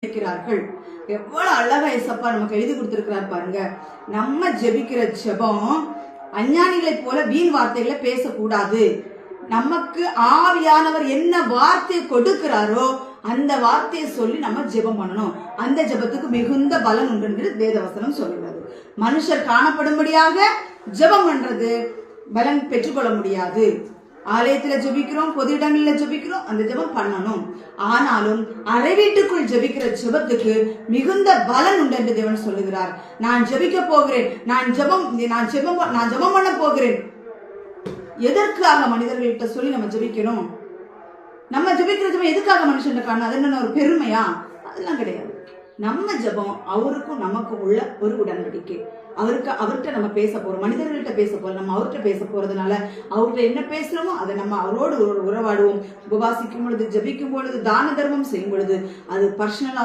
ஜெபிக்கிறார்கள். எவ்வளவு அழகா ஏசப்பா நமக்கு எழுதி கொடுத்திருக்கிறார் பாருங்க. நம்ம ஜெபிக்கிற ஜெபம் அஞ்ஞானிகளை போல வீண் வார்த்தைகளை பேசக்கூடாது. நமக்கு ஆவியானவர் என்ன வார்த்தையை கொடுக்கிறாரோ அந்த வார்த்தையை சொல்லி நம்ம ஜெபம் பண்ணணும். அந்த ஜெபத்துக்கு மிகுந்த பலன் உண்டு என்று வேதவசனம் சொல்கிறது. மனுஷர் காணப்படும்படியாக ஜெபம் பண்றது பலன் பெற்றுக்கொள்ள முடியாது. ஆலயத்துல ஜெபிக்கிறோம், பொது இடங்களில் ஜெபிக்கிறோம், அந்த ஜெபம் பண்ணணும். ஆனாலும் அறை வீட்டுக்குள் ஜெபிக்கிற ஜெபத்துக்கு மிகுந்த பலன் உண்டு என்று தேவன் சொல்லுகிறார். நான் ஜெபிக்க போகிறேன், நான் ஜெபம் பண்ண போகிறேன். எதற்காக மனிதர்கள்ட்ட சொல்லி நம்ம ஜெபிக்கணும்? நம்ம ஜெபிக்கிற ஜெபம் எதுக்காக மனுஷன் காரணம்? அது என்ன ஒரு பெருமையா? அதெல்லாம் கிடையாது. நம்ம ஜெபம் அவருக்கும் நமக்கும் உள்ள ஒரு உடன்படிக்கை. அவர்கிட்ட நம்ம பேச போறோம், மனிதர்கள்ட்ட பேச போறோம். நம்ம அவர்கிட்ட பேச போறதுனால அவர்கிட்ட என்ன பேசுறோமோ அதை நம்ம அவரோடு உறவாடுவோம். உபவாசிக்கும் பொழுது, ஜெபிக்கும் பொழுது, தான தர்மம் செய்யும் பொழுது அது பர்சனலா